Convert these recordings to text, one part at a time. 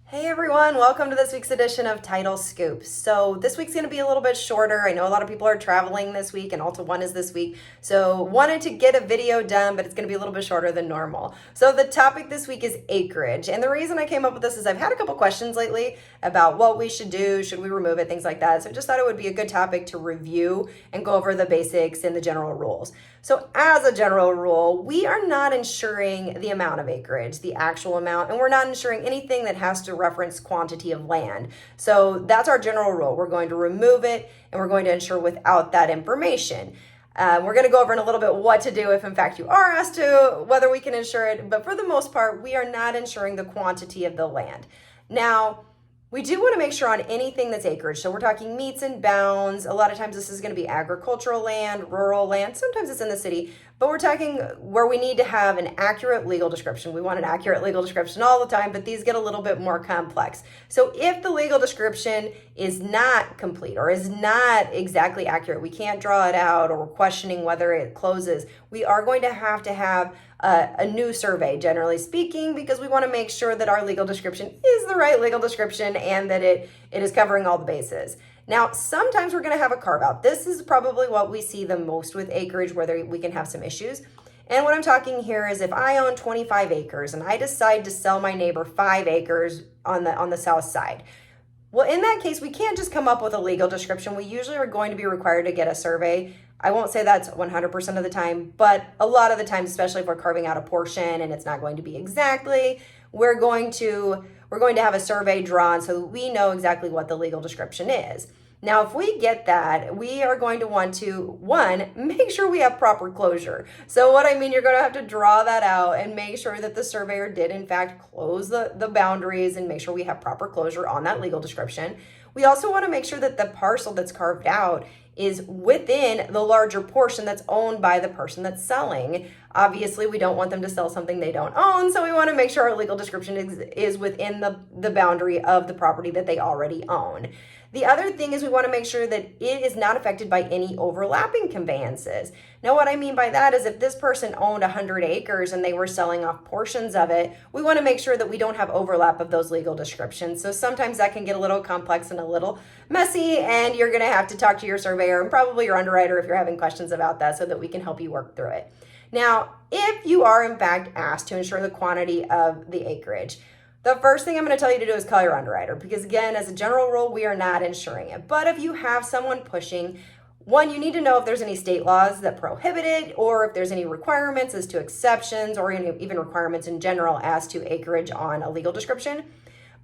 Hey everyone, welcome to this week's edition of Title Scoop. So this week's going to be a little bit shorter. I know a lot of people are traveling this week and Alta 1 is this week. So wanted to get a video done, but it's going to be a little bit shorter than normal. So the topic this week is acreage. And the reason I came up with this is I've had a couple questions lately about what we should do, should we remove it, things like that. So I just thought it would be a good topic to review and go over the basics and the general rules. So as a general rule, we are not insuring the amount of acreage, the actual amount, and we're not insuring anything that has to reference quantity of land. So that's our general rule. We're going to remove it and we're going to insure without that information. We're going to go over in a little bit what to do if in fact you are asked to, whether we can insure it, but for the most part, we are not insuring the quantity of the land. Now, we do want to make sure on anything that's acreage. So we're talking meets and bounds. A lot of times this is going to be agricultural land, rural land. Sometimes it's in the city, but we're talking where we need to have an accurate legal description. We want an accurate legal description all the time, but these get a little bit more complex. So if the legal description is not complete or is not exactly accurate, we can't draw it out or we're questioning whether it closes, we are going to have a new survey, generally speaking, because we want to make sure that our legal description is the right legal description and that it is covering all the bases. Now, sometimes we're going to have a carve out. This is probably what we see the most with acreage, where we can have some issues. And what I'm talking here is if I own 25 acres and I decide to sell my neighbor 5 acres on the south side. Well, in that case, we can't just come up with a legal description. We usually are going to be required to get a survey. I won't say that's 100% of the time, but a lot of the time, especially if we're carving out a portion and it's not going to be exactly, we're going to have a survey drawn so that we know exactly what the legal description is. Now, if we get that, we are going to want to, one, make sure we have proper closure. So what I mean, you're going to have to draw that out and make sure that the surveyor did, in fact, close the boundaries and make sure we have proper closure on that legal description. We also want to make sure that the parcel that's carved out is within the larger portion that's owned by the person that's selling. Obviously, we don't want them to sell something they don't own, so we want to make sure our legal description is within the boundary of the property that they already own. The other thing is we want to make sure that it is not affected by any overlapping conveyances. Now, what I mean by that is if this person owned 100 acres and they were selling off portions of it, we want to make sure that we don't have overlap of those legal descriptions. So sometimes that can get a little complex and a little messy, and you're going to have to talk to your surveyor and probably your underwriter if you're having questions about that so that we can help you work through it. Now, if you are in fact asked to insure the quantity of the acreage, the first thing I'm going to tell you to do is call your underwriter because, again, as a general rule, we are not insuring it. But if you have someone pushing, one, you need to know if there's any state laws that prohibit it or if there's any requirements as to exceptions or even requirements in general as to acreage on a legal description.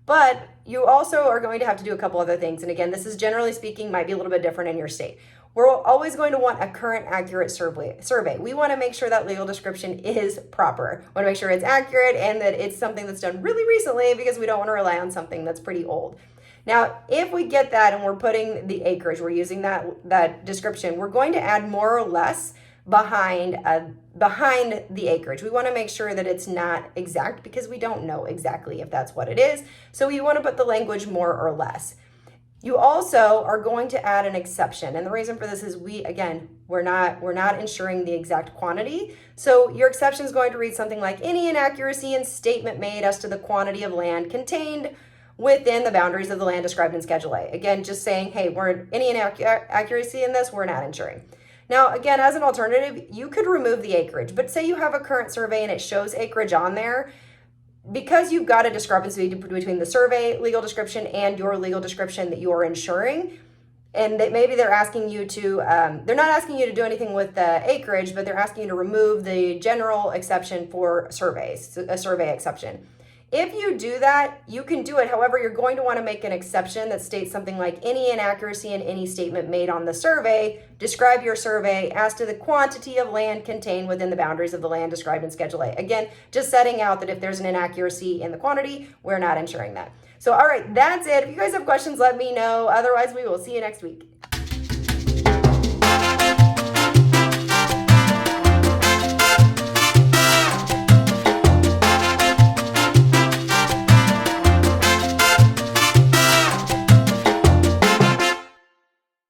But you also are going to have to do a couple other things. And again, this is generally speaking, might be a little bit different in your state. We're always going to want a current, accurate survey. We want to make sure that legal description is proper. We want to make sure it's accurate and that it's something that's done really recently because we don't want to rely on something that's pretty old. Now, if we get that and we're putting the acreage, we're using that description, we're going to add more or less behind the acreage. We want to make sure that it's not exact because we don't know exactly if that's what it is. So we want to put the language more or less. You also are going to add an exception. And the reason for this is we're not insuring the exact quantity. So your exception is going to read something like any inaccuracy in statement made as to the quantity of land contained within the boundaries of the land described in Schedule A. Again, just saying, hey, any inaccuracy in this, we're not insuring. Now, again, as an alternative, you could remove the acreage, but say you have a current survey and it shows acreage on there. Because you've got a discrepancy between the survey legal description and your legal description that you are insuring, and that maybe they're asking you to, they're not asking you to do anything with the acreage, but they're asking you to remove the general exception for surveys, a survey exception. If you do that, you can do it. However, you're going to want to make an exception that states something like any inaccuracy in any statement made on the survey, describe your survey as to the quantity of land contained within the boundaries of the land described in Schedule A. Again, just setting out that if there's an inaccuracy in the quantity, we're not insuring that. So, all right, that's it. If you guys have questions, let me know. Otherwise, we will see you next week.